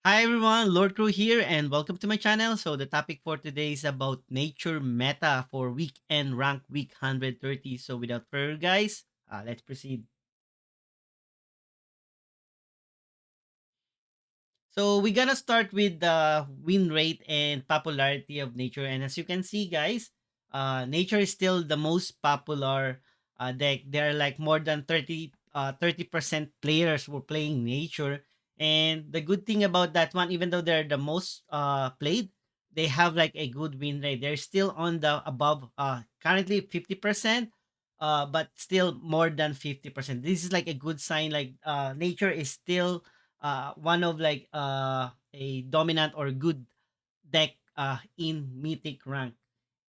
Hi everyone, Lord Crew here, and welcome to my channel. So the topic for today is about nature meta for weekend rank week 130. So without further guys, let's proceed. So we're gonna start with the win rate and popularity of nature. And as you can see, guys, nature is still the most popular deck. There are like more than 30% players who are playing nature. And the good thing about that one, even though they're the most played, they have like a good win rate. They're still on the above currently 50%. But still more than 50%. This is like a good sign. Like nature is still one of like a dominant or good deck in mythic rank.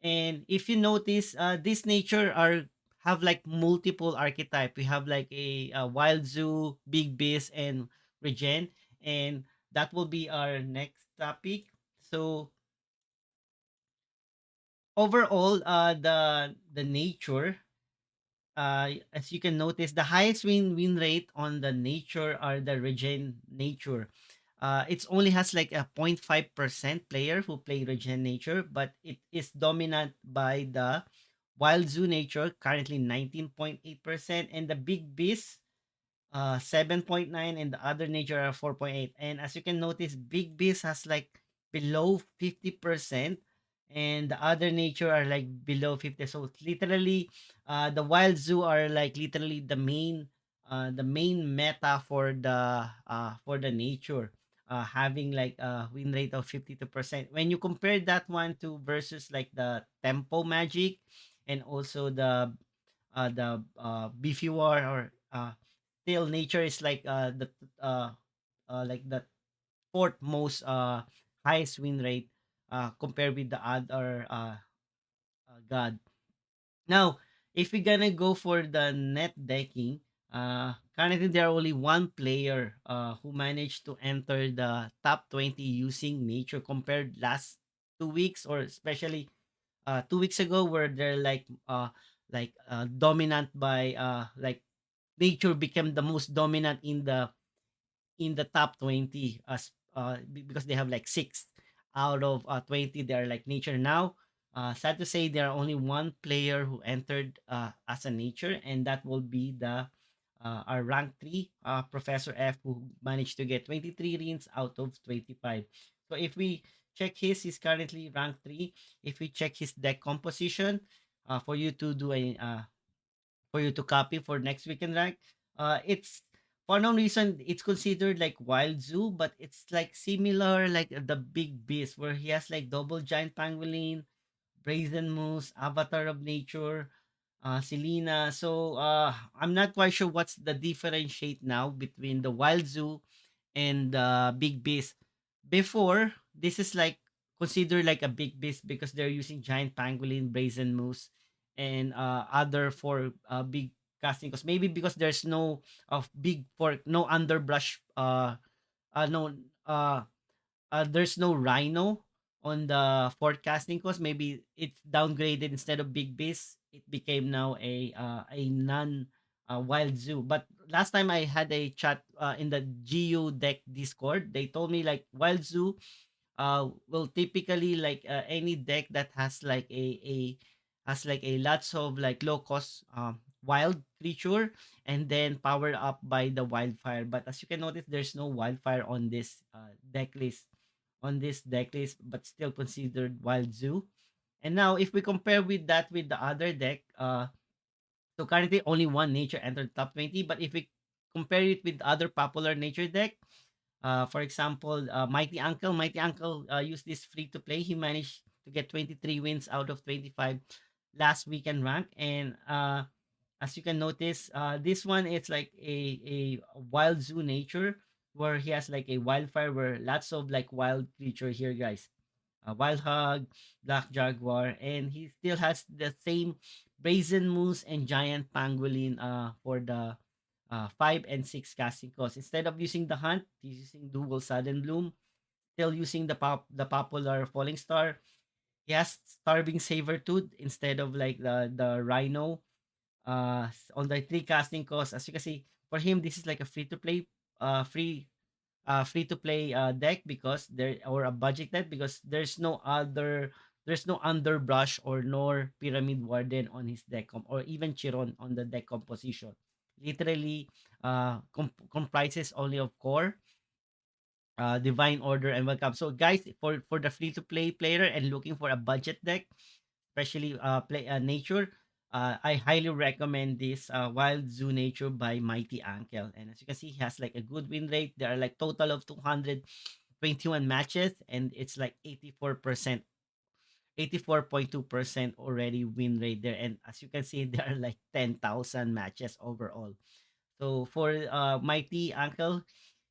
And if you notice, this nature are have like multiple archetype. We have like a wild zoo, big beast, and regen, and that will be our next topic. So overall, the nature, as you can notice, the highest win rate on the nature are the regen nature. It only has like a 0.5% player who play regen nature, but it is dominant by the wild zoo nature, currently 19.8%, and the big beast 7.9, and the other nature are 4.8. And as you can notice, big beast has like below 50%, and the other nature are like below 50. So it's literally the wild zoo are like literally the main meta for the nature, having like a win rate of 52%. When you compare that one to versus like the tempo magic, and also the beefy war, or still nature is uh like the fourth most highest win rate compared with the other god. Now, if we're gonna go for the net decking, currently there are only one player who managed to enter the top 20 using nature, compared last 2 weeks, or especially 2 weeks ago, where they're like dominant by like nature became the most dominant in the top 20, as because they have like 6 out of 20. They are like nature now. Sad to say, there are only one player who entered as a nature, and that will be the our rank 3 Professor F, who managed to get 23 rings out of 25. So if we check he's currently rank 3. If we check his deck composition, for you to do a for you to copy for next weekend rank. It's for no reason it's considered like wild zoo, but it's like similar like the big beast, where he has like double giant pangolin, brazen moose, avatar of nature, Selena. So I'm not quite sure what's the differentiate now between the wild zoo and the big beast. Before, this is like considered like a big beast because they're using giant pangolin, brazen moose, and other four big casting. Because maybe because there's no of big for no underbrush no uh there's no rhino on the forecasting course. Maybe it's downgraded. Instead of big beast, it became now a non wild zoo. But last time I had a chat in the GU deck Discord, they told me like wild zoo will typically like any deck that has like a lots of like low cost wild creature, and then powered up by the wildfire. But as you can notice, there's no wildfire on this deck list, but still considered wild zoo. And now if we compare with that with the other deck, so currently only one nature entered top 20. But if we compare it with other popular nature deck, for example, Mighty Uncle used this free to play. He managed to get 23 wins out of 25 last weekend rank. And as you can notice, this one is like a wild zoo nature, where he has like a wildfire, where lots of like wild creature here, guys. Wild hog, black jaguar, and he still has the same brazen moose and giant pangolin for the 5 and 6 casting cost. Instead of using the hunt, he's using dual sudden bloom. Still using the popular falling star. He has starving saber tooth instead of like the rhino. On the 3 casting cost, as you can see, for him this is like a free to play, free. free to play deck because there, or a budget deck, because there's no underbrush or nor pyramid warden on his deck or even chiron on the deck composition. Literally comprises only of core, divine order, and welcome. So guys, for the free to play player and looking for a budget deck, especially play nature, I highly recommend this Wild Zoo Nature by Mighty Ankel. And as you can see, he has like a good win rate. There are like total of 221 matches, and it's like 84%, 84.2% already win rate there. And as you can see, there are like 10,000 matches overall. So for Mighty Ankel,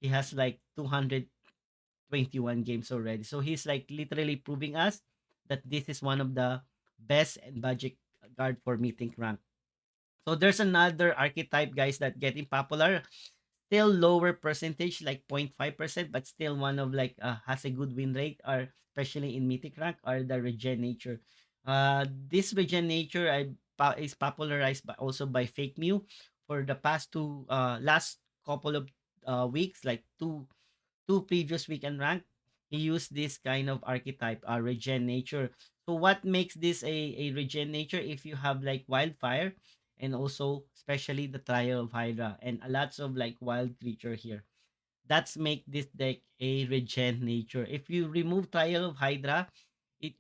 he has like 221 games already. So he's like literally proving us that this is one of the best and budget guard for Mythic rank. So there's another archetype, guys, that getting popular. Still lower percentage, like 0.5%, but still one of like has a good win rate, or especially in Mythic rank, are the Regen Nature. This Regen Nature is popularized by also by Fake Mew for the past last couple of weeks, like two previous weekend rank, he used this kind of archetype, regen nature. So what makes this a regen nature? If you have like wildfire, and also especially the trial of hydra and a lots of like wild creature here, that's make this deck a regen nature. If you remove trial of hydra, it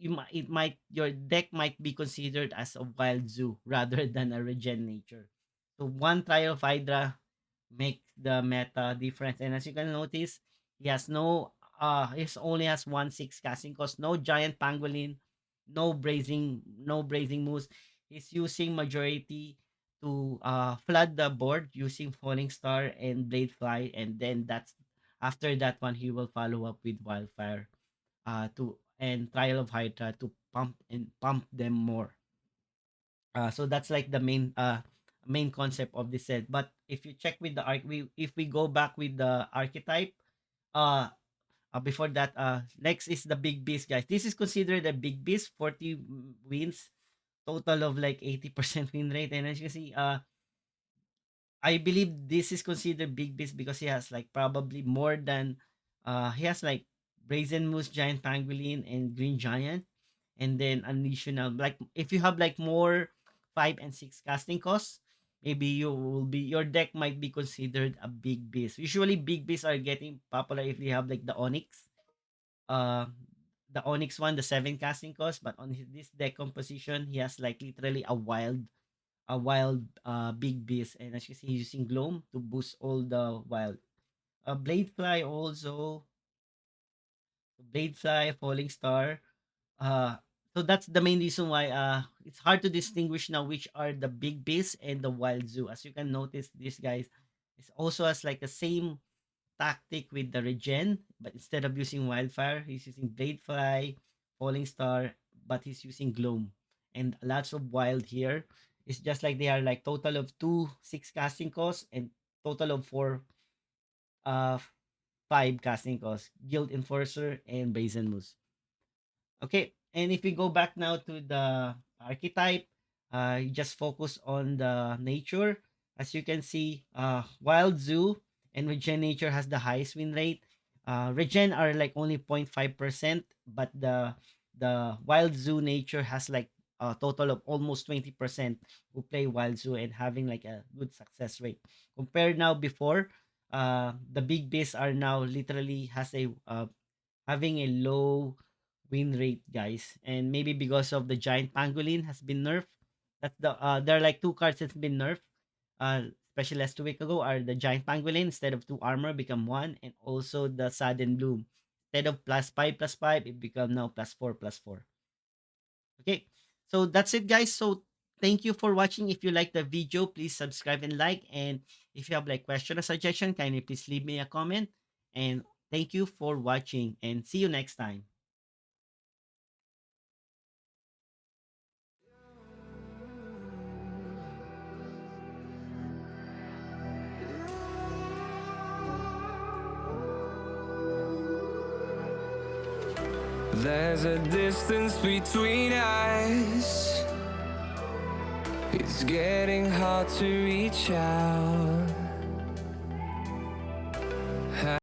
might, your deck might be considered as a wild zoo rather than a regen nature. So one trial of hydra make the meta difference. And as you can notice, he has no he only has 1/6 casting cost, no giant pangolin, no brazing moose. He's using majority to flood the board using falling star and blade fly, and then that's after that one he will follow up with wildfire to and trial of hydra to pump them more. So that's like the main concept of this set. But if you check with the if we go back with the archetype, uh, before that, next is the big beast, guys. This is considered a big beast, 40 wins, total of like 80% win rate, and as you can see, I believe this is considered big beast because he has like probably more than he has like brazen moose, giant pangolin, and green giant, and then additional, like if you have like more 5 and 6 casting costs, maybe you will be, your deck might be considered a big beast. Usually big beasts are getting popular if they have like uh the onyx one, the 7 casting cost, but on this deck composition he has like literally a wild big beast, and as you see he's using gloam to boost all the wild bladefly also, bladefly, falling star. uh so that's the main reason why it's hard to distinguish now which are the big beast and the wild zoo. As you can notice, this guys is also has like the same tactic with the regen, but instead of using wildfire, he's using bladefly, falling star, but he's using gloam and lots of wild here. It's just like they are like total of 2/6 casting costs and total of 4 5 casting costs, guild enforcer and brazen moose. Okay, and if we go back now to the archetype, you just focus on the nature. As you can see, Wild Zoo and Regen Nature has the highest win rate. Regen are like only 0.5%, but the Wild Zoo Nature has like a total of almost 20% who play Wild Zoo and having like a good success rate. Compared now before, the big beasts are now literally has a having a low win rate, guys. And maybe because of the giant pangolin has been nerfed. That's there are like two cards that's been nerfed. Especially last 2 weeks ago, are the giant pangolin instead of 2 armor become 1, and also the sudden bloom. Instead of +5/+5, it become now +4/+4. Okay. So that's it, guys. So thank you for watching. If you like the video, please subscribe and like. And if you have like question or suggestion, kindly please leave me a comment. And thank you for watching, and see you next time. There's a distance between us. It's getting hard to reach out.